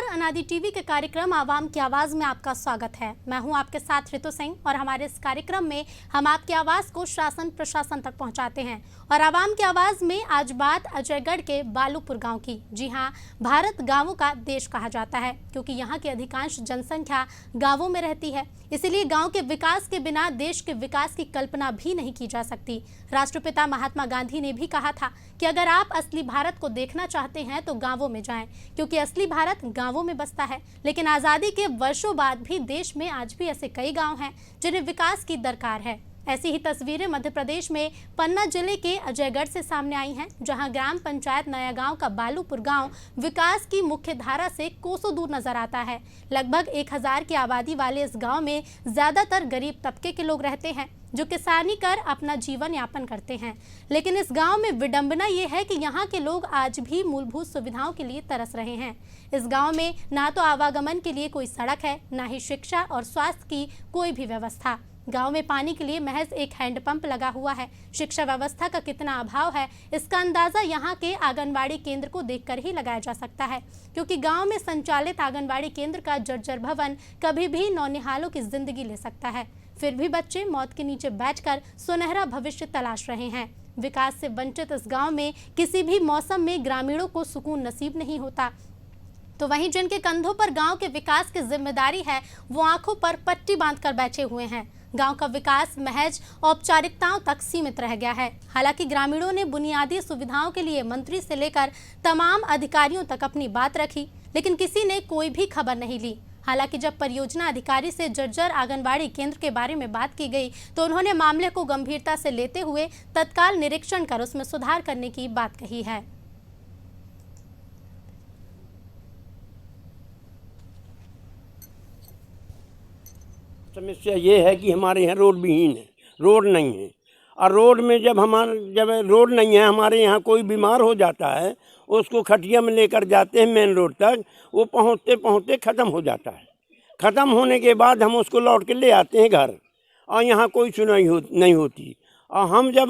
अनादि टीवी के कार्यक्रम आवाम की आवाज़ में आपका स्वागत है। मैं हूं आपके साथ ऋतु सिंह और हमारे इस कार्यक्रम में हम आपकी आवाज़ को शासन प्रशासन तक पहुंचाते हैं। और आवाम की आवाज़ में आज बात अजयगढ़ के बालूपुर गांव की। जी हां, भारत गांवों का देश कहा जाता है क्योंकि यहां की अधिकांश जनसंख्या गाँवों में रहती है। इसीलिए गाँव के विकास के बिना देश के विकास की कल्पना भी नहीं की जा सकती। राष्ट्रपिता महात्मा गांधी ने भी कहा था कि अगर आप असली भारत को देखना चाहते हैं तो गाँवों में जाएं, क्योंकि असली भारत गाँवों में बसता है। लेकिन आज़ादी के वर्षों बाद भी देश में आज भी ऐसे कई गाँव हैं जिन्हें विकास की दरकार है। ऐसी ही तस्वीरें मध्य प्रदेश में पन्ना जिले के अजयगढ़ से सामने आई हैं, जहां ग्राम पंचायत नया गांव का बालूपुर गांव विकास की मुख्य धारा से कोसों दूर नजर आता है। लगभग 1000 की आबादी वाले इस गांव में ज्यादातर गरीब तबके के लोग रहते हैं जो किसानी कर अपना जीवन यापन करते हैं। लेकिन इस गांव में विडंबना ये है कि यहाँ के लोग आज भी मूलभूत सुविधाओं के लिए तरस रहे हैं। इस गांव में ना तो आवागमन के लिए कोई सड़क है, ना ही शिक्षा और स्वास्थ्य की कोई भी व्यवस्था। गांव में पानी के लिए महज एक हैंडपंप लगा हुआ है। शिक्षा व्यवस्था का कितना अभाव है, इसका अंदाजा यहाँ के आंगनबाड़ी केंद्र को देखकर ही लगाया जा सकता है, क्योंकि गांव में संचालित आंगनबाड़ी केंद्र का जर्जर भवन कभी भी नौनिहालों की जिंदगी ले सकता है। फिर भी बच्चे मौत के नीचे बैठकर सुनहरा भविष्य तलाश रहे हैं। विकास से वंचित इस गाँव में किसी भी मौसम में ग्रामीणों को सुकून नसीब नहीं होता, तो वहीं जिनके कंधों पर गांव के विकास की जिम्मेदारी है वो आंखों पर पट्टी बांधकर बैठे हुए हैं। गांव का विकास महज औपचारिकताओं तक सीमित रह गया है। हालांकि ग्रामीणों ने बुनियादी सुविधाओं के लिए मंत्री से लेकर तमाम अधिकारियों तक अपनी बात रखी, लेकिन किसी ने कोई भी खबर नहीं ली। हालांकि जब परियोजना अधिकारी से जर्जर आंगनबाड़ी केंद्र के बारे में बात की गई तो उन्होंने मामले को गंभीरता से लेते हुए तत्काल निरीक्षण कर उसमें सुधार करने की बात कही है। समस्या ये है कि हमारे यहाँ रोड विहीन है, रोड नहीं है। और रोड में जब रोड नहीं है, हमारे यहाँ कोई बीमार हो जाता है, उसको खटिया में लेकर जाते हैं मेन रोड तक, वो पहुँचते पहुँचते ख़त्म हो जाता है। ख़त्म होने के बाद हम उसको लौट के ले आते हैं घर, और यहाँ कोई सुनाई नहीं होती। और हम जब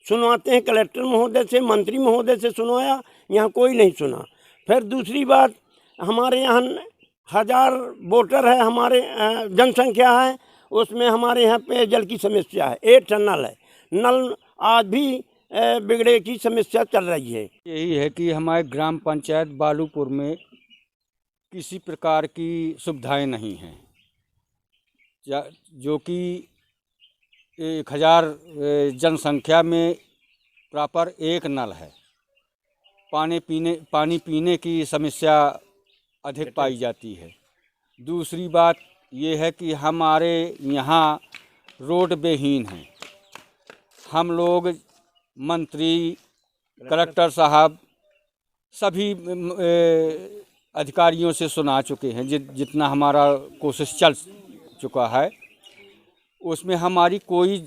सुनवाते हैं कलेक्टर महोदय से, मंत्री महोदय से सुनवाया, यहाँ कोई नहीं सुना। फिर दूसरी बात, हमारे यहाँ 1000 वोटर है, हमारे जनसंख्या है, उसमें हमारे यहाँ पेयजल की समस्या है। 8 टनल है, नल आज भी बिगड़े की समस्या चल रही है। यही है कि हमारे ग्राम पंचायत बालूपुर में किसी प्रकार की सुविधाएं नहीं हैं, जो कि 1000 जनसंख्या में प्रॉपर एक नल है। पानी पीने की समस्या अधिक पाई जाती है। दूसरी बात ये है कि हमारे यहाँ रोड बेहीन हैं। हम लोग मंत्री, कलेक्टर साहब सभी अधिकारियों से सुना चुके हैं। जितना हमारा कोशिश चल चुका है उसमें हमारी कोई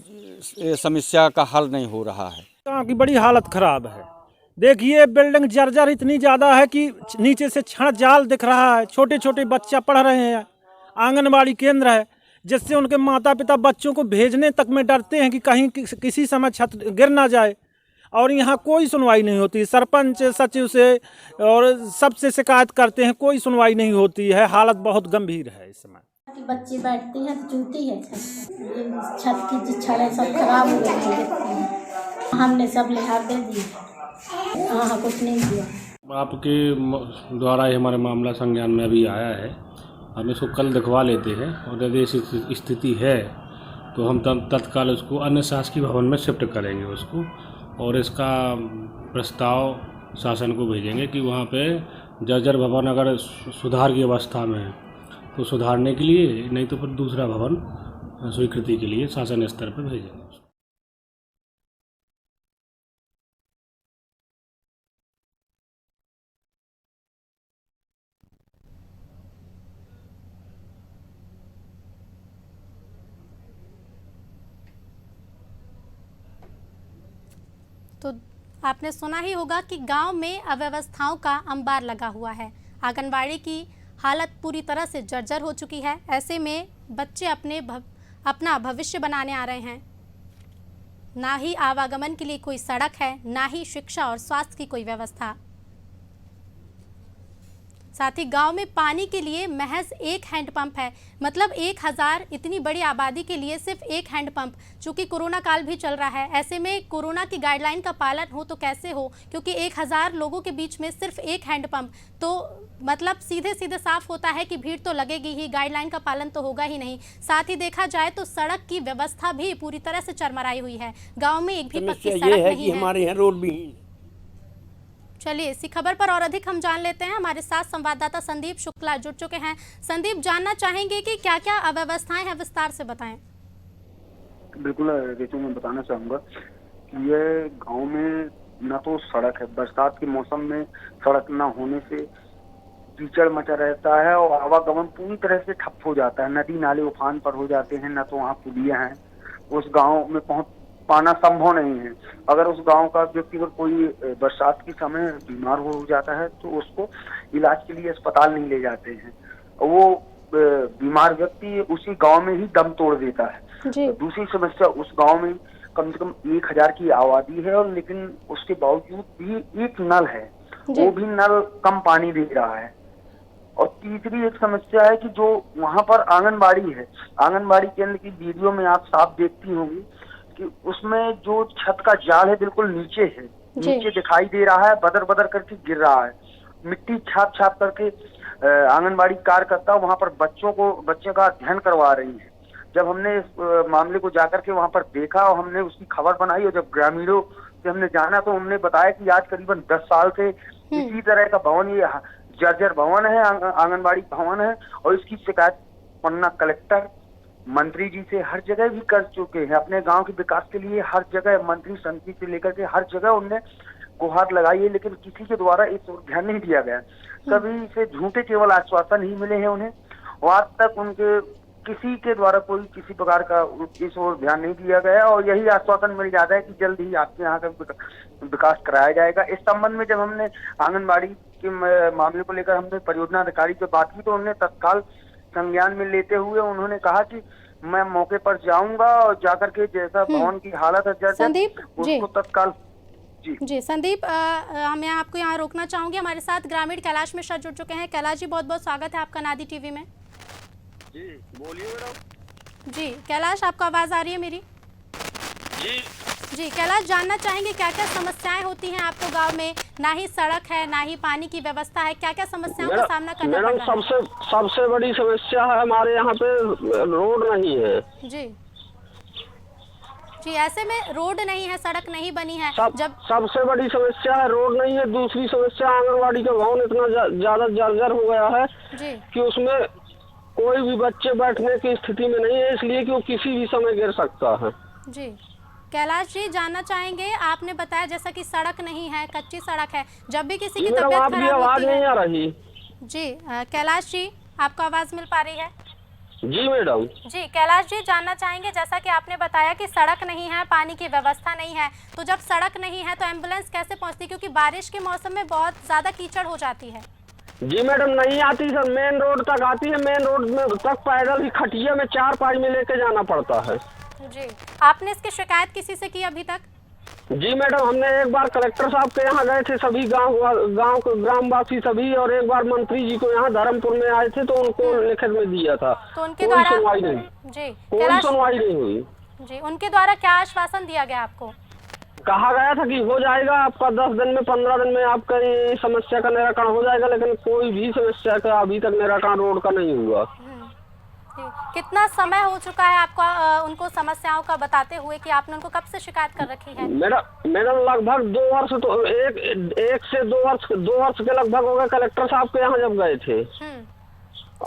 समस्या का हल नहीं हो रहा है। गाँव की बड़ी हालत खराब है। देखिए, बिल्डिंग जर्जर इतनी ज़्यादा है कि नीचे से छड़ जाल दिख रहा है। छोटे छोटे बच्चा पढ़ रहे हैं। आंगनबाड़ी केंद्र है, जिससे उनके माता पिता बच्चों को भेजने तक में डरते हैं कि कहीं किसी समय छत गिर ना जाए। और यहाँ कोई सुनवाई नहीं होती। सरपंच, सचिव से और सबसे शिकायत करते हैं, कोई सुनवाई नहीं होती है। हालत बहुत गंभीर है इस समय। बच्चे बैठते हैं तो चूती है छत की जो छड़ें सब खराब हो गई है। हमने सब लिहाज दे दिए, हाँ कुछ नहीं दिया। आपके द्वारा ही हमारे मामला संज्ञान में अभी आया है। हम इसको कल दिखवा लेते हैं, और यदि ऐसी स्थिति है तो हम तत्काल उसको अन्य शासकीय भवन में शिफ्ट करेंगे उसको, और इसका प्रस्ताव शासन को भेजेंगे कि वहाँ पे जर्जर भवन अगर सुधार की अवस्था में है तो सुधारने के लिए, नहीं तो फिर दूसरा भवन स्वीकृति के लिए शासन स्तर पर भेजेंगे। तो आपने सुना ही होगा कि गांव में अव्यवस्थाओं का अंबार लगा हुआ है। आंगनबाड़ी की हालत पूरी तरह से जर्जर हो चुकी है। ऐसे में बच्चे अपना भविष्य बनाने आ रहे हैं। ना ही आवागमन के लिए कोई सड़क है, ना ही शिक्षा और स्वास्थ्य की कोई व्यवस्था। साथ ही गांव में पानी के लिए महज एक हैंडपंप है। मतलब 1000 इतनी बड़ी आबादी के लिए सिर्फ एक हैंडपंप। चूँकि कोरोना काल भी चल रहा है, ऐसे में कोरोना की गाइडलाइन का पालन हो तो कैसे हो, क्योंकि 1000 लोगों के बीच में सिर्फ एक हैंडपंप, तो मतलब सीधे सीधे साफ होता है कि भीड़ तो लगेगी ही, गाइडलाइन का पालन तो होगा ही नहीं। साथ ही देखा जाए तो सड़क की व्यवस्था भी पूरी तरह से चरमराई हुई है। गाँव में एक भी पक्की सड़क नहीं है। हमारे यहाँ रोड विहीन। चलिए इसी खबर पर और अधिक हम जान लेते हैं। हमारे साथ संवाददाता संदीप शुक्ला जुड़ चुके हैं। संदीप, जानना चाहेंगे कि क्या क्या अव्यवस्थाएं हैं, विस्तार से बताएं। बिल्कुल रितु, मैं बताना चाहूँगा कि ये गांव में न तो सड़क है, बरसात के मौसम में सड़क न होने से कीचड़ मचा रहता है और आवागमन पूरी तरह से ठप हो जाता है। नदी नाले उफान पर हो जाते हैं, न तो वहाँ पुलिया हैं। उस गांव में पहुँच पाना संभव नहीं है। अगर उस गांव का व्यक्ति अगर कोई बरसात के समय बीमार हो जाता है तो उसको इलाज के लिए अस्पताल नहीं ले जाते हैं, वो बीमार व्यक्ति उसी गांव में ही दम तोड़ देता है। दूसरी समस्या, उस गांव में कम से कम 1000 की आबादी है और लेकिन उसके बावजूद भी एक नल है, वो भी नल कम पानी दे रहा है। और तीसरी एक समस्या है कि जो वहाँ पर आंगनबाड़ी है, आंगनबाड़ी केंद्र की वीडियो में आप साफ देखती होंगी कि उसमें जो छत का जाल है बिल्कुल नीचे है, नीचे दिखाई दे रहा है, बदर बदर करके गिर रहा है। मिट्टी छाप छाप करके आंगनबाड़ी कार्यकर्ता वहाँ पर बच्चों का अध्ययन करवा रही है। जब हमने इस मामले को जाकर के वहाँ पर देखा और हमने उसकी खबर बनाई और जब ग्रामीणों से हमने जाना तो उन्होंने बताया कि आज करीबन 10 साल से इसी तरह का भवन, ये जर्जर भवन है, आंगनबाड़ी भवन है और इसकी शिकायत पन्ना कलेक्टर, मंत्री जी से हर जगह भी कर चुके हैं। अपने गांव के विकास के लिए हर जगह मंत्री समिति से लेकर के हर जगह उनने गुहार लगाई है, लेकिन किसी के द्वारा इस ओर ध्यान नहीं दिया गया। सभी से झूठे केवल आश्वासन ही मिले हैं उन्हें और आज तक उनके किसी के द्वारा कोई किसी प्रकार का इस ओर ध्यान नहीं दिया गया और यही आश्वासन मिल जाता है कि जल्द ही आपके यहाँ का विकास कराया जाएगा। इस संबंध में जब हमने आंगनबाड़ी के मामले को लेकर हमने परियोजना अधिकारी से बात की तो उन्होंने तत्काल संज्ञान में लेते हुए उन्होंने कहा कि मैं मौके पर जाऊंगा और जाकर के जैसा भवन की हालत है संदीप उसको तत्काल जी संदीप, मैं आपको यहाँ रोकना चाहूंगी। हमारे साथ ग्रामीण कैलाश मिश्रा जुड़ चुके हैं। कैलाश जी, बहुत बहुत स्वागत है आपका नादी टीवी में। जी बोलिए मैडम। जी कैलाश, आपको आवाज आ रही है मेरी? जी कैलाश, जानना चाहेंगे क्या क्या समस्याएं होती हैं आपको गांव में? ना ही सड़क है, ना ही पानी की व्यवस्था है, क्या क्या समस्याओं का सामना करना पड़ रहा है? सबसे बड़ी समस्या है हमारे यहाँ पे रोड नहीं है। जी, ऐसे में रोड नहीं है, सड़क नहीं बनी है। जब सबसे बड़ी समस्या है रोड नहीं है। दूसरी समस्या आंगनबाड़ी का भवन इतना ज्यादा जर्जर हो गया है कि उसमें कोई भी बच्चे बैठने की स्थिति में नहीं है, इसलिए कि वो किसी भी समय गिर सकता है। जी कैलाश जी, जानना चाहेंगे, आपने बताया जैसा कि सड़क नहीं है, कच्ची सड़क है, जब भी किसी की तबीयत खराब होती है। आवाज नहीं आ रही। जी कैलाश जी, आपको आवाज मिल पा रही है? जी मैडम। जी कैलाश जी, जानना चाहेंगे, जैसा कि आपने बताया कि सड़क नहीं है, पानी की व्यवस्था नहीं है, तो जब सड़क नहीं है तो एम्बुलेंस कैसे पहुंचती, क्योंकि बारिश के मौसम में बहुत ज्यादा कीचड़ हो जाती है? जी मैडम, नहीं आती सर, मेन रोड तक आती है। मेन रोड में तक पैदल ही खटिया में 4 पाई में लेके जाना पड़ता है। जी, आपने इसकी शिकायत किसी से की अभी तक? जी मैडम, हमने एक बार कलेक्टर साहब के यहाँ गए थे, सभी गांव के ग्रामवासी सभी, और एक बार मंत्री जी को यहाँ धर्मपुर में आए थे तो उनको लिखित में दिया था, तो उनके द्वारा सुनवाई नहीं। जी, कोई सुनवाई नहीं हुई। जी, उनके द्वारा क्या आश्वासन दिया गया आपको? कहा गया था कि हो जाएगा आपका 10 दिन में, 15 दिन में आपका ये समस्या का निराकरण हो जाएगा, लेकिन कोई भी समस्या का अभी तक निराकरण रोड का नहीं हुआ। कितना समय हो चुका है आपको उनको समस्याओं का बताते हुए कि आपने उनको कब से शिकायत कर रखी है? मेरा लगभग 2 वर्ष, तो एक से 2 वर्ष के लगभग हो गए। कलेक्टर साहब के यहाँ जब गए थे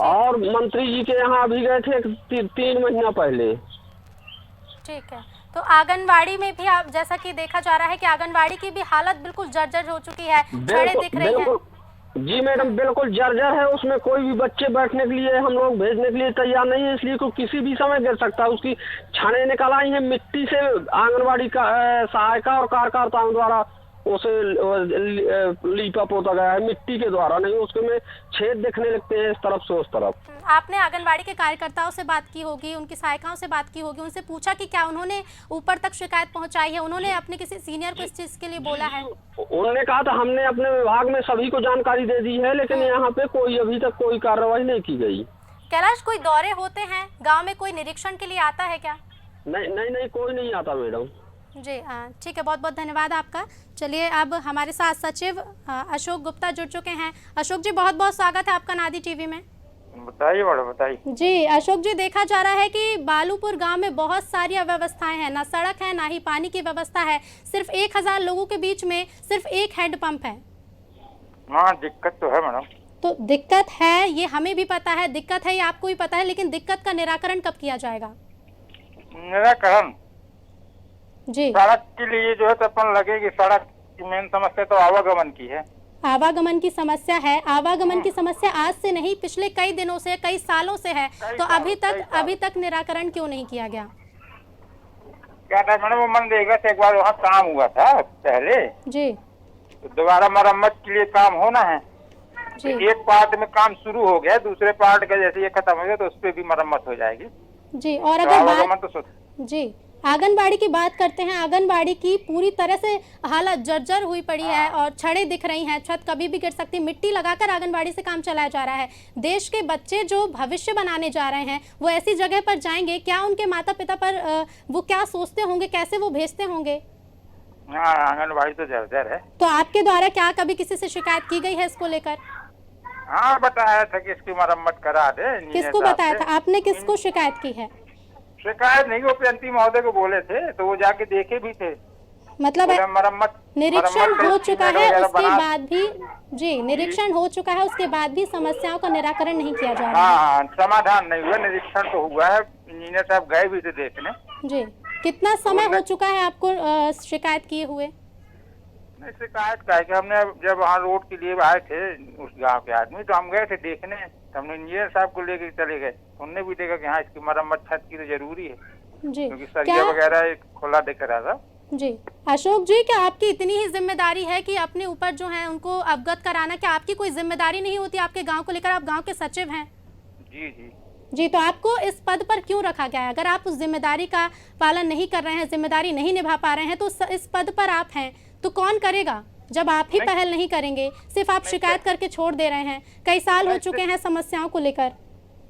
और मंत्री जी के यहाँ अभी गए थे 3 महीना पहले। ठीक है, तो आंगनबाड़ी में भी आप, जैसा कि देखा जा रहा है कि आंगनबाड़ी की भी हालत बिल्कुल जर्जर हो चुकी है, छड़ें दिख रही हैं। जी मैडम, बिल्कुल जर्जर है। उसमें कोई भी बच्चे बैठने के लिए हम लोग भेजने के लिए तैयार नहीं है, इसलिए को किसी भी समय गिर सकता है। उसकी छाने निकल आई है मिट्टी से, आंगनबाड़ी का सहायिका और कार्यकर्ताओं द्वारा उसे लीपा पोता गया है मिट्टी के द्वारा, नहीं उसके में छेद दिखने लगते हैं इस तरफ से उस तरफ। आपने आंगनबाड़ी के कार्यकर्ताओं से बात की होगी, उनकी सहायिकाओं से बात की होगी, उनसे पूछा कि क्या उन्होंने ऊपर तक शिकायत पहुंचाई है, उन्होंने अपने किसी सीनियर को इस चीज के लिए बोला है? उन्होंने कहा था हमने अपने विभाग में सभी को जानकारी दे दी है, लेकिन यहाँ पे कोई अभी तक कोई कार्रवाई नहीं की गई। कैलाश, कोई दौरे होते हैं गांव में, कोई निरीक्षण के लिए आता है क्या? नहीं कोई नहीं आता मैडम जी। ठीक है, बहुत बहुत धन्यवाद आपका। चलिए, अब हमारे साथ सचिव अशोक गुप्ता जुड़ चुके हैं। अशोक जी, बहुत बहुत स्वागत है आपका नादी टीवी में। बताइए मैडम, बताइए। जी अशोक जी, देखा जा रहा है कि बालूपुर गांव में बहुत सारी अव्यवस्थाएं हैं, ना सड़क है ना ही पानी की व्यवस्था है, सिर्फ 1000 लोगों के बीच में सिर्फ एक हैंडपंप है। हाँ, दिक्कत तो है मैडम। तो दिक्कत है, ये हमें भी पता है, दिक्कत है ये आपको भी पता है, लेकिन दिक्कत का निराकरण कब किया जाएगा? निराकरण जी, सड़क के लिए जो है तो अपन लगेगी। सड़क की मेन समस्या तो आवागमन की है। आवागमन की समस्या है। आवागमन की समस्या आज से नहीं, पिछले कई दिनों से, कई सालों से है। तो अभी तक निराकरण क्यों नहीं किया गया? क्या था मैडम, वो मनरेगा से एक बार वहाँ काम हुआ था पहले जी, तो दोबारा मरम्मत के लिए काम होना है। जी, एक पार्ट में काम शुरू हो गया, दूसरे पार्ट का जैसे ये खत्म हो गया तो उस पर भी मरम्मत हो जाएगी। जी। और तो अगर आवागमन तो जी आंगनबाड़ी की बात करते हैं, आंगनबाड़ी की पूरी तरह से हालत जर्जर हुई पड़ी है और छड़ें दिख रही हैं, छत कभी भी गिर सकती, मिट्टी लगाकर आंगनबाड़ी से काम चलाया जा रहा है। देश के बच्चे जो भविष्य बनाने जा रहे हैं वो ऐसी जगह पर जाएंगे, क्या उनके माता पिता पर वो क्या सोचते होंगे, कैसे वो भेजते होंगे? हाँ, आंगनबाड़ी तो जर्जर है। तो आपके द्वारा क्या कभी किसी से शिकायत की गई है इसको लेकर? हाँ, बताया था कि इसकी मरम्मत करा दे। किसको बताया था आपने, किसको शिकायत की है? शिकायत नहीं, वो PNT महोदय को बोले थे तो वो जाके देखे भी थे। मतलब मरम्मत निरीक्षण हो चुका है, उसके बाद भी जी निरीक्षण हो चुका है, उसके बाद भी समस्याओं का निराकरण नहीं किया जा रहा है। हाँ, समाधान नहीं हुआ। निरीक्षण तो हुआ है, इंजीनियर साहब गए भी थे देखने। जी, कितना समय हो चुका है आपको शिकायत किए हुए? नहीं, शिकायत का है कि हमने जब वहाँ रोड के लिए आए थे उस गांव के आदमी, तो हम गए थे देखने, तो हमने इंजीनियर साहब को लेकर चले गए। उनने भी देखा कि हाँ, इसकी मरम्मत छत की तो जरूरी है जी, क्योंकि सरिया वगैरह खुला दिख रहा था। जी अशोक जी, क्या आपकी इतनी ही जिम्मेदारी है कि अपने ऊपर जो है उनको अवगत कराना? क्या आपकी कोई जिम्मेदारी नहीं होती आपके गाँव को लेकर? आप गाँव के सचिव हैं। जी जी जी, तो आपको इस पद पर क्यों रखा गया है? अगर आप उस जिम्मेदारी का पालन नहीं कर रहे हैं, जिम्मेदारी नहीं निभा पा रहे हैं, तो इस पद पर आप हैं तो कौन करेगा जब आप ही पहल नहीं करेंगे? सिर्फ आप शिकायत करके छोड़ दे रहे हैं, कई साल हो चुके हैं समस्याओं को लेकर।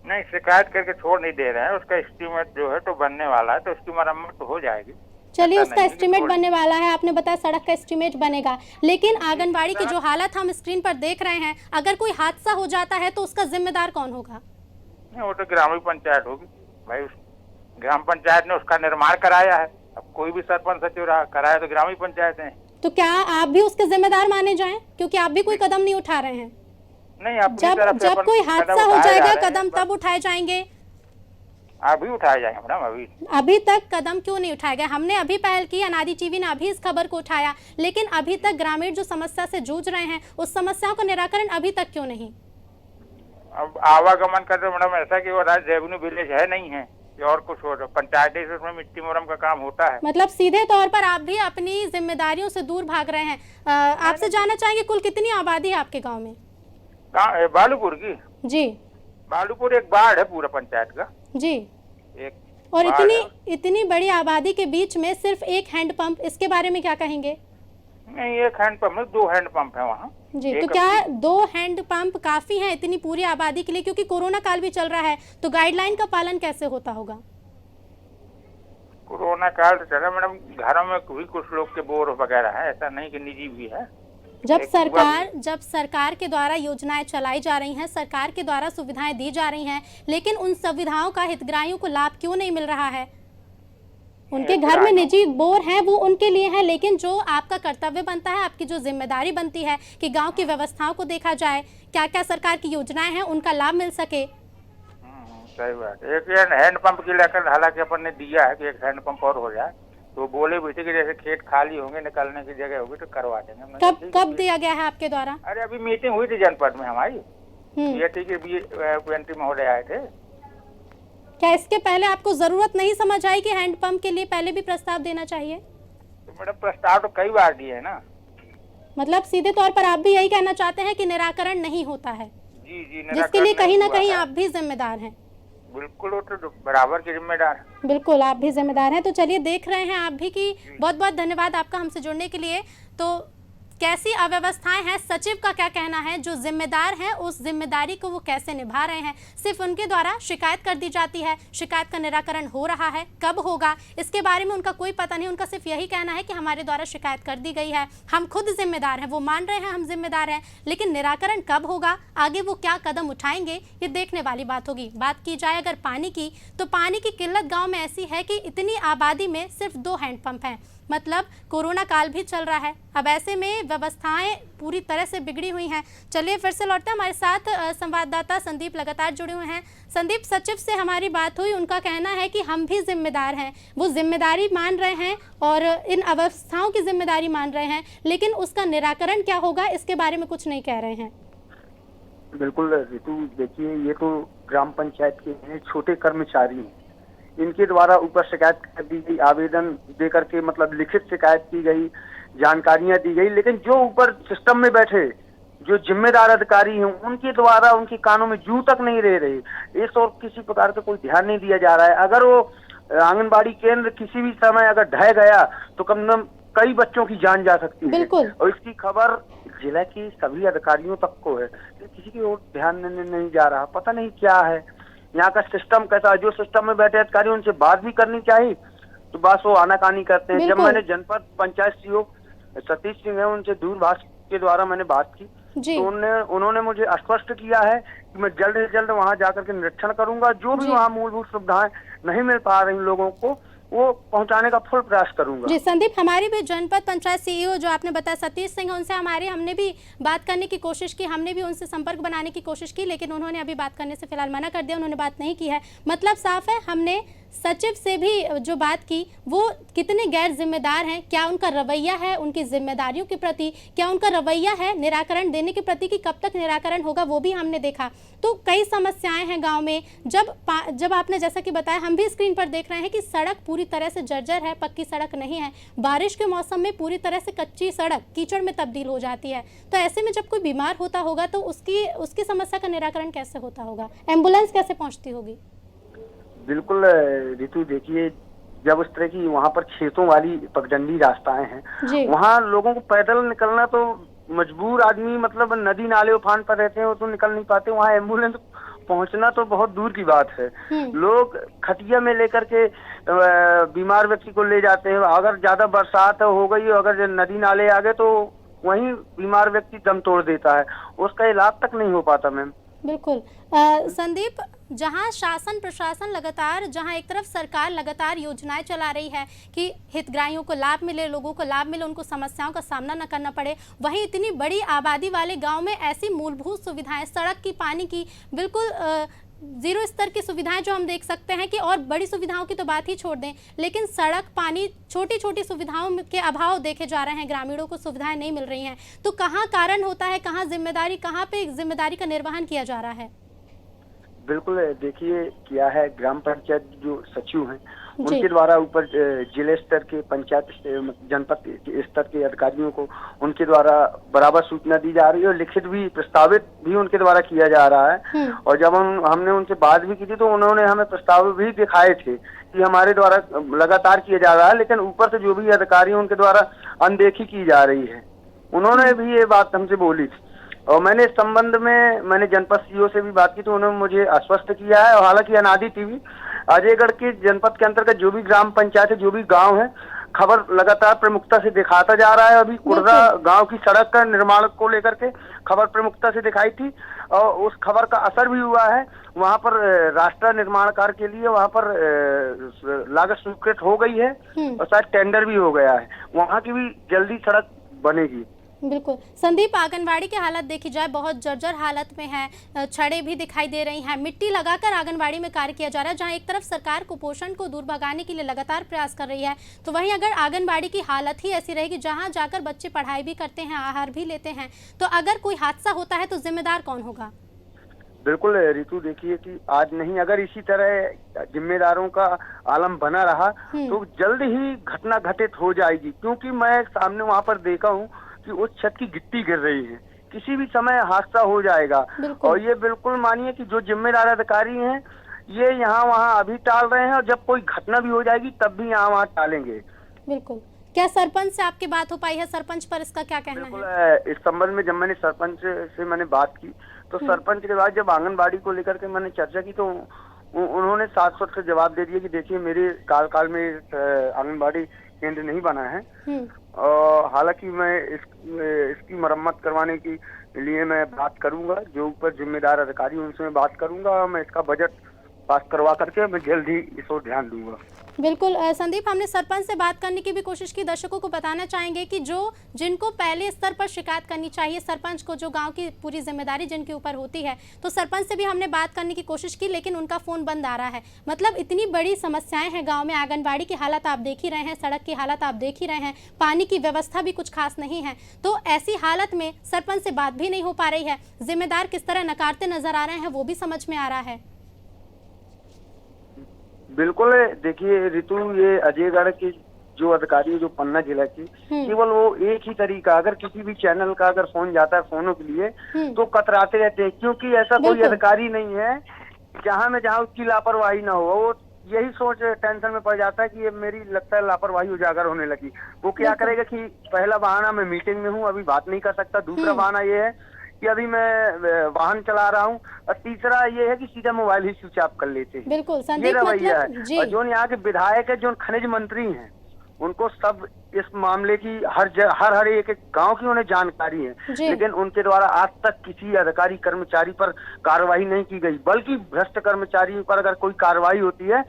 नहीं, शिकायत करके छोड़ नहीं दे रहे हैं, उसका एस्टीमेट जो है तो बनने वाला है, तो उसकी मरम्मत तो हो जाएगी। चलिए, उसका एस्टीमेट बनने वाला है, आपने बताया सड़क का एस्टीमेट बनेगा, लेकिन आंगनबाड़ी की जो हालत हम स्क्रीन पर देख रहे हैं, अगर कोई हादसा हो जाता है तो उसका जिम्मेदार कौन होगा? वो तो ग्रामीण पंचायत होगी भाई। उस ग्राम पंचायत ने उसका निर्माण कराया है। अब कोई भी सरपंच सचिव रहा कराया तो ग्रामीण पंचायत है। तो क्या आप भी उसके जिम्मेदार माने जाएं, क्योंकि आप भी कोई कदम नहीं उठा रहे हैं? नहीं, जब कोई हादसा हो जाएगा कदम तब उठाए जाएंगे। अभी उठाए जाएंगे मैडम। अभी तक कदम क्यों नहीं उठाया गया? हमने अभी पहल की, अनादि टीवी ने अभी इस खबर को उठाया, लेकिन अभी तक ग्रामीण जो समस्या से जूझ रहे हैं उस समस्याओं का निराकरण अभी तक क्यों नहीं? अब आवागमन कर रहे मैडम, ऐसा कि वो रेवेन्यू विलेज है नहीं है, और कुछ हो रहा पंचायती से उसमें मिट्टी मुरम का काम होता है। मतलब सीधे तौर पर आप भी अपनी जिम्मेदारियों से दूर भाग रहे हैं। आपसे जानना चाहेंगे कुल कितनी आबादी है आपके गांव में? बालूपुर की? जी, बालूपुर एक वार्ड है पूरा पंचायत का। जी, एक और इतनी बड़ी आबादी के बीच में सिर्फ एक हैंडपंप, इसके बारे में क्या कहेंगे? नहीं, एक हैंडपंप है, 2 हैंडपंप है वहाँ। जी, तो क्या 2 हैंडपंप काफी हैं इतनी पूरी आबादी के लिए? क्योंकि कोरोना काल भी चल रहा है, तो गाइडलाइन का पालन कैसे होता होगा? कोरोना काल तो चल रहा है मैडम, घरों में भी कुछ लोग के बोर वगैरह है, ऐसा नहीं कि निजी भी है। जब सरकार के द्वारा योजनाएं चलाई जा रही हैं, सरकार के द्वारा सुविधाएं दी जा रही हैं, लेकिन उन सुविधाओं का हितग्राहियों को लाभ क्यों नहीं मिल रहा है? उनके घर में निजी बोर हैं, वो उनके लिए है, लेकिन जो आपका कर्तव्य बनता है, आपकी जो जिम्मेदारी बनती है कि गांव की व्यवस्थाओं को देखा जाए, क्या क्या सरकार की योजनाएं हैं उनका लाभ मिल सके। सही बात। एक हैंडपंप की लेकर हालांकि अपन ने दिया है कि एक हैंडपंप और हो जाए, तो बोले भी थे कि जैसे खेत खाली होंगे, निकलने की जगह होगी तो करवा देंगे। कब दिया गया है आपके द्वारा? अरे अभी मीटिंग हुई थी जनपद में हमारी, PNT महोदय आए थे। क्या इसके पहले आपको जरूरत नहीं समझ आई कि हैंडपंप के लिए पहले भी प्रस्ताव देना चाहिए? तो मैडम, प्रस्ताव तो कई बार दिए है ना। मतलब सीधे तौर पर आप भी यही कहना चाहते हैं कि निराकरण नहीं होता है, जी जी, जिसके लिए कहीं ना हुआ कहीं है। आप भी जिम्मेदार हैं। बिल्कुल, वो तो बराबर के जिम्मेदार। बिल्कुल आप भी जिम्मेदार हैं। तो चलिए देख रहे हैं आप भी कि बहुत बहुत धन्यवाद आपका हमसे जुड़ने के लिए। तो कैसी अव्यवस्थाएं हैं, सचिव का क्या कहना है, जो जिम्मेदार हैं उस जिम्मेदारी को वो कैसे निभा रहे हैं। सिर्फ उनके द्वारा शिकायत कर दी जाती है, शिकायत का निराकरण हो रहा है, कब होगा इसके बारे में उनका कोई पता नहीं। उनका सिर्फ यही कहना है कि हमारे द्वारा शिकायत कर दी गई है, हम खुद जिम्मेदार हैं, वो मान रहे हैं हम जिम्मेदार हैं, लेकिन निराकरण कब होगा, आगे वो क्या कदम उठाएंगे, ये देखने वाली बात होगी। बात की जाए अगर पानी की, तो पानी की किल्लत गाँव में ऐसी है कि इतनी आबादी में सिर्फ 2 हैंडपंप हैं, मतलब कोरोना काल भी चल रहा है। अब ऐसे में व्यवस्थाएं पूरी तरह से बिगड़ी हुई हैं। चलिए फिर से लौटते हैं, हमारे साथ संवाददाता संदीप लगातार जुड़े हुए हैं। संदीप, सचिव से हमारी बात हुई, उनका कहना है कि हम भी जिम्मेदार हैं, वो जिम्मेदारी मान रहे हैं और इन अवस्थाओं की जिम्मेदारी मान रहे हैं, लेकिन उसका निराकरण क्या होगा इसके बारे में कुछ नहीं कह रहे हैं। बिल्कुल ऋतु, देखिए ये तो ग्राम पंचायत के हैं, छोटे कर्मचारी हैं, इनके द्वारा ऊपर शिकायत कर दी गई, आवेदन दे करके मतलब लिखित शिकायत की गई, जानकारियां दी गई, लेकिन जो ऊपर सिस्टम में बैठे जो जिम्मेदार अधिकारी हैं उनके द्वारा उनके कानों में जू तक नहीं रह रहे। इस और किसी प्रकार का कोई ध्यान नहीं दिया जा रहा है। अगर वो आंगनबाड़ी केंद्र किसी भी समय अगर ढह गया तो कम से कम कई बच्चों की जान जा सकती है, और इसकी खबर जिला के सभी अधिकारियों तक को है, किसी की ओर ध्यान नहीं जा रहा। पता नहीं क्या है यहाँ का सिस्टम कैसा है। जो सिस्टम में बैठे अधिकारी उनसे बात भी करनी चाहिए तो बस वो आनाकानी करते हैं। जब मैंने जनपद पंचायत सीओ सतीश सिंह है उनसे दूरभाष के द्वारा मैंने बात की तो उन्होंने मुझे आश्वस्त किया है कि मैं जल्द से जल्द वहां जाकर के निरीक्षण करूंगा, जो भी वहाँ मूलभूत सुविधाएं नहीं मिल पा रही लोगों को वो पहुंचाने का फुल प्रयास करूंगा। जी संदीप, हमारी भी जनपद पंचायत सीईओ जो आपने बताया सतीश सिंह, उनसे हमने भी बात करने की कोशिश की, हमने भी उनसे संपर्क बनाने की कोशिश की, लेकिन उन्होंने अभी बात करने से फिलहाल मना कर दिया, उन्होंने बात नहीं की है। मतलब साफ है, हमने सचिव से भी जो बात की वो कितने गैर जिम्मेदार हैं, क्या उनका रवैया है उनकी जिम्मेदारियों के प्रति, क्या उनका रवैया है निराकरण देने के प्रति कि कब तक निराकरण होगा, वो भी हमने देखा। तो कई समस्याएं हैं गांव में। जब आपने जैसा कि बताया, हम भी स्क्रीन पर देख रहे हैं कि सड़क पूरी तरह से जर्जर है, पक्की सड़क नहीं है। बारिश के मौसम में पूरी तरह से कच्ची सड़क कीचड़ में तब्दील हो जाती है। तो ऐसे में जब कोई बीमार होता होगा तो उसकी समस्या का निराकरण कैसे होता होगा, एम्बुलेंस कैसे पहुँचती होगी। बिल्कुल ऋतु, देखिए जब उस तरह की वहाँ पर खेतों वाली पगडंडी रास्ताएं हैं, वहाँ लोगों को पैदल निकलना तो मजबूर आदमी मतलब नदी नाले उफान पर रहते हैं वो तो निकल नहीं पाते, वहाँ एम्बुलेंस पहुँचना तो बहुत दूर की बात है। लोग खटिया में लेकर के बीमार व्यक्ति को ले जाते हैं। अगर ज्यादा बरसात हो गई, अगर नदी नाले आ गए तो वहीं बीमार व्यक्ति दम तोड़ देता है, उसका इलाज तक नहीं हो पाता मैम। बिल्कुल संदीप, जहां शासन प्रशासन लगातार, जहां एक तरफ सरकार लगातार योजनाएं चला रही है कि हितग्राहियों को लाभ मिले, लोगों को लाभ मिले, उनको समस्याओं का सामना न करना पड़े, वहीं इतनी बड़ी आबादी वाले गांव में ऐसी मूलभूत सुविधाएं, सड़क की, पानी की, बिल्कुल जीरो स्तर की सुविधाएं जो हम देख सकते हैं कि, और बड़ी सुविधाओं की तो बात ही छोड़ दें, लेकिन सड़क, पानी, छोटी छोटी सुविधाओं के अभाव देखे जा रहे हैं, ग्रामीणों को सुविधाएं नहीं मिल रही हैं। तो कहाँ कारण होता है, कहाँ पे जिम्मेदारी का निर्वहन किया जा रहा है। बिल्कुल देखिए क्या है, ग्राम पंचायत जो सचिव हैं उनके द्वारा ऊपर जिले स्तर के, पंचायत जनपद स्तर के अधिकारियों को उनके द्वारा बराबर सूचना दी जा रही है और लिखित भी प्रस्तावित भी उनके द्वारा किया जा रहा है। और जब हमने उनसे बात भी की थी तो उन्होंने हमें प्रस्ताव भी दिखाए थे कि हमारे द्वारा लगातार किया जा रहा है, लेकिन ऊपर से जो भी अधिकारी उनके द्वारा अनदेखी की जा रही है। उन्होंने भी ये बात हमसे बोली थी और मैंने इस संबंध में मैंने जनपद सीईओ से भी बात की तो उन्होंने मुझे आश्वस्त किया है। और हालांकि अनादि टीवी अजयगढ़ के जनपद के अंतर्गत जो भी ग्राम पंचायत है, जो भी गांव है, खबर लगातार प्रमुखता से दिखाता जा रहा है। अभी कुर्रा गांव की सड़क का निर्माण को लेकर के खबर प्रमुखता से दिखाई थी और उस खबर का असर भी हुआ है। वहां पर रास्ता निर्माण कार्य के लिए वहां पर लागत स्वीकृत हो गई है और शायद टेंडर भी हो गया है, वहां की भी जल्दी सड़क बनेगी। बिल्कुल संदीप, आंगनबाड़ी की हालत देखी जाए बहुत जर्जर हालत में है, छड़ें भी दिखाई दे रही हैं, मिट्टी लगाकर आंगनबाड़ी में कार्य किया जा रहा है। जहां एक तरफ सरकार कुपोषण को दूर भगाने के लिए लगातार प्रयास कर रही है, तो वहीं अगर आंगनबाड़ी की हालत ही ऐसी रहेगी, जहां जाकर बच्चे पढ़ाई भी करते हैं, आहार भी लेते हैं, तो अगर कोई हादसा होता है तो जिम्मेदार कौन होगा। बिल्कुल ऋतु, देखिए कि आज नहीं, अगर इसी तरह जिम्मेदारों का आलम बना रहा तो जल्द ही घटना घटित हो जाएगी। क्योंकि मैं सामने वहां पर देखा हूँ कि उस छत की गिट्टी गिर रही है, किसी भी समय हादसा हो जाएगा। और ये बिल्कुल मानिए कि जो जिम्मेदार अधिकारी हैं ये यहाँ वहाँ अभी टाल रहे हैं, और जब कोई घटना भी हो जाएगी तब भी यहाँ वहाँ टालेंगे। बिल्कुल। क्या सरपंच से आपकी बात हो पाई है? सरपंच पर इसका क्या कहना है? बिल्कुल, इस संबंध में जब मैंने सरपंच से मैंने बात की तो सरपंच के बाद जब आंगनबाड़ी को लेकर के मैंने चर्चा की तो उन्होंने साफ-साफ से जवाब दे दिया कि देखिए मेरे काल में आंगनबाड़ी केंद्र नहीं बना है, और हालांकि मैं इसकी मरम्मत करवाने के लिए मैं बात करूंगा, जो ऊपर जिम्मेदार अधिकारी उनसे मैं बात करूंगा, मैं इसका बजट पास करवा करके मैं जल्द ही इस ओर ध्यान दूंगा। बिल्कुल संदीप, हमने सरपंच से बात करने की भी कोशिश की। दर्शकों को बताना चाहेंगे कि जिनको पहले स्तर पर शिकायत करनी चाहिए, सरपंच को, जो गांव की पूरी जिम्मेदारी जिनके ऊपर होती है, तो सरपंच से भी हमने बात करने की कोशिश की, लेकिन उनका फ़ोन बंद आ रहा है। मतलब इतनी बड़ी समस्याएं हैं गाँव में। आंगनबाड़ी की हालत आप देख ही रहे हैं, सड़क की हालत आप देख ही रहे हैं, पानी की व्यवस्था भी कुछ खास नहीं है। तो ऐसी हालत में सरपंच से बात भी नहीं हो पा रही है। जिम्मेदार किस तरह नकारते नजर आ रहे हैं वो भी समझ में आ रहा है। बिल्कुल, देखिए ऋतु, ये अजयगढ़ की जो अधिकारी है, जो पन्ना जिला की, केवल वो एक ही तरीका, अगर किसी भी चैनल का अगर फोन जाता है फोनों के लिए तो कतराते रहते हैं, क्योंकि ऐसा कोई अधिकारी नहीं है जहाँ उसकी लापरवाही ना हो। वो यही सोच टेंशन में पड़ जाता है कि ये मेरी लगता है लापरवाही उजागर होने लगी। वो क्या करेगा कि पहला बहाना मैं मीटिंग में हूँ, अभी बात नहीं कर सकता, दूसरा बहाना ये है कि अभी मैं वाहन चला रहा हूँ, और तीसरा ये है कि सीधा मोबाइल ही स्विच ऑफ कर लेते हैं। बिल्कुल, ये रवैया है। और जो यहाँ के विधायक है, जो खनिज मंत्री हैं, उनको सब इस मामले की हर एक गांव की उन्हें जानकारी है, लेकिन उनके द्वारा आज तक किसी अधिकारी कर्मचारी पर कार्रवाई नहीं की गई, बल्कि भ्रष्ट कर्मचारियों पर अगर कोई कार्रवाई होती है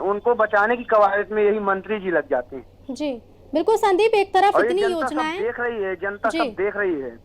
उनको बचाने की कवायद में यही मंत्री जी लग जाते हैं। जी बिल्कुल संदीप, एक तरफ इतनी योजनाएं देख रही है, जनता सब देख रही है।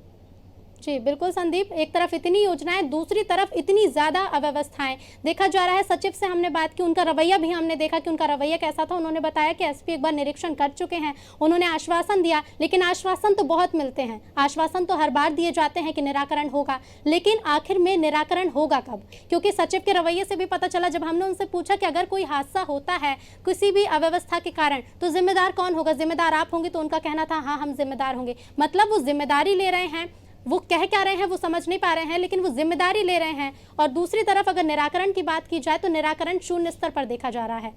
जी बिल्कुल संदीप, एक तरफ इतनी योजनाएं, दूसरी तरफ इतनी ज़्यादा अव्यवस्थाएं। देखा जा रहा है, सचिव से हमने बात की, उनका रवैया भी हमने देखा कि उनका रवैया कैसा था। उन्होंने बताया कि एसपी एक बार निरीक्षण कर चुके हैं, उन्होंने आश्वासन दिया, लेकिन आश्वासन तो बहुत मिलते हैं, आश्वासन तो हर बार दिए जाते हैं कि निराकरण होगा, लेकिन आखिर में निराकरण होगा कब? क्योंकि सचिव के रवैये से भी पता चला, जब हमने उनसे पूछा कि अगर कोई हादसा होता है किसी भी अव्यवस्था के कारण तो जिम्मेदार कौन होगा, जिम्मेदार आप होंगे, तो उनका कहना था हाँ हम जिम्मेदार होंगे। मतलब वो जिम्मेदारी ले रहे हैं, वो कह क्या रहे हैं वो समझ नहीं पा रहे हैं, लेकिन वो जिम्मेदारी ले रहे हैं। और दूसरी तरफ अगर निराकरण की बात की जाए तो निराकरण शून्य स्तर पर देखा जा रहा है।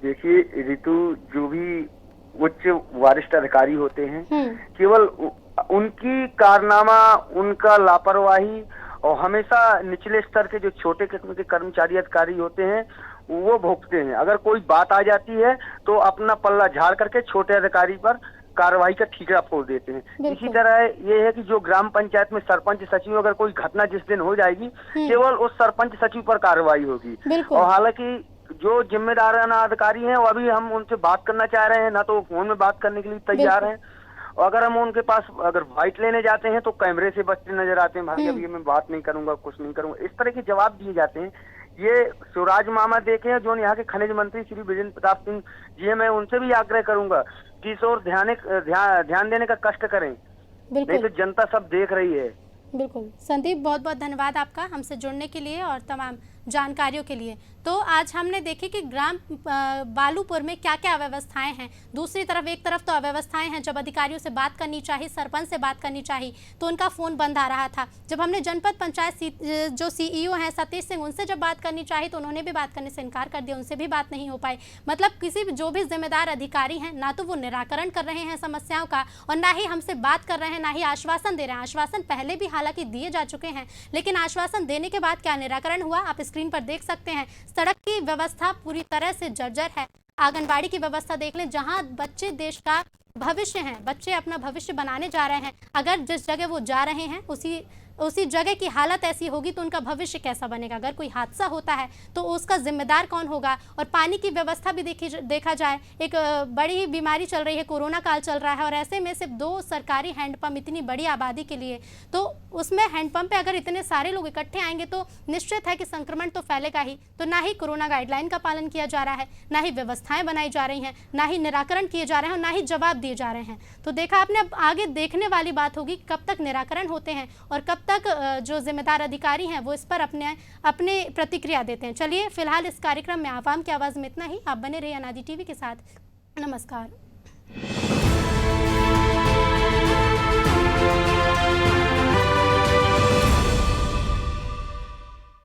देखिए ऋतु, जो भी उच्च वरिष्ठ अधिकारी होते हैं, केवल उनकी कारनामा, उनका लापरवाही, और हमेशा निचले स्तर के जो छोटे किस्म के कर्मचारी अधिकारी होते हैं वो भुगतते हैं। अगर कोई बात आ जाती है तो अपना पल्ला झाड़ करके छोटे अधिकारी पर कार्रवाई का ठीकरा फोड़ देते हैं। इसी तरह ये है कि जो ग्राम पंचायत में सरपंच सचिव, अगर कोई घटना जिस दिन हो जाएगी केवल उस सरपंच सचिव पर कार्रवाई होगी। और हालांकि जो जिम्मेदार अधिकारी हैं वो अभी हम उनसे बात करना चाह रहे हैं, ना तो फोन में बात करने के लिए तैयार हैं, और अगर हम उनके पास अगर बाइट लेने जाते हैं तो कैमरे से बचते नजर आते हैं, भाई अभी मैं बात नहीं करूंगा, कुछ नहीं करूंगा, इस तरह के जवाब दिए जाते हैं। ये शिवराज मामा देखे जो यहाँ के खनिज मंत्री श्री विजेंद्र प्रताप सिंह जी है, मैं उनसे भी आग्रह करूंगा कि इस ओर ध्यान देने का कष्ट करें, नहीं तो जनता सब देख रही है। बिल्कुल संदीप, बहुत बहुत धन्यवाद आपका हमसे जुड़ने के लिए और तमाम जानकारियों के लिए। तो आज हमने देखी कि ग्राम बालूपुर में क्या क्या अव्यवस्थाएं हैं। दूसरी तरफ, एक तरफ तो अव्यवस्थाएं हैं, जब अधिकारियों से बात करनी चाहिए, सरपंच से बात करनी चाहिए तो उनका फ़ोन बंद आ रहा था। जब हमने जनपद पंचायत जो सीईओ हैं सतीश सिंह, उनसे जब बात करनी चाहिए तो उन्होंने भी बात करने से इनकार कर दिया, उनसे भी बात नहीं हो पाई। मतलब किसी भी जो भी जिम्मेदार अधिकारी हैं, ना तो वो निराकरण कर रहे हैं समस्याओं का, और ना ही हमसे बात कर रहे हैं, ना ही आश्वासन दे रहे हैं। आश्वासन पहले भी हालांकि दिए जा चुके हैं, लेकिन आश्वासन देने के बाद क्या निराकरण हुआ आप स्क्रीन पर देख सकते हैं। सड़क की व्यवस्था पूरी तरह से जर्जर है। आंगनबाड़ी की व्यवस्था देख लें, जहां बच्चे देश का भविष्य हैं, बच्चे अपना भविष्य बनाने जा रहे हैं, अगर जिस जगह वो जा रहे हैं उसी जगह की हालत ऐसी होगी तो उनका भविष्य कैसा बनेगा। अगर कोई हादसा होता है तो उसका जिम्मेदार कौन होगा। और पानी की व्यवस्था भी देखा जाए, एक बड़ी ही बीमारी चल रही है, कोरोना काल चल रहा है, और ऐसे में सिर्फ 2 सरकारी हैंडपंप इतनी बड़ी आबादी के लिए, तो उसमें हैंडपंप पे अगर इतने सारे लोग इकट्ठे आएंगे तो निश्चित है कि संक्रमण तो फैलेगा ही। तो ना ही कोरोना गाइडलाइन का पालन किया जा रहा है, ना ही व्यवस्थाएं बनाई जा रही हैं, ना ही निराकरण किए जा रहे हैं, और ना ही जवाब दिए जा रहे हैं। तो देखा आपने, अब आगे देखने वाली बात होगी कब तक निराकरण होते हैं और कब तक जो जिम्मेदार अधिकारी हैं वो इस पर अपने प्रतिक्रिया देते हैं। चलिए फिलहाल इस कार्यक्रम में आवाम की आवाज़ में इतना ही। आप बने रहिए अनादि टीवी के साथ। नमस्कार।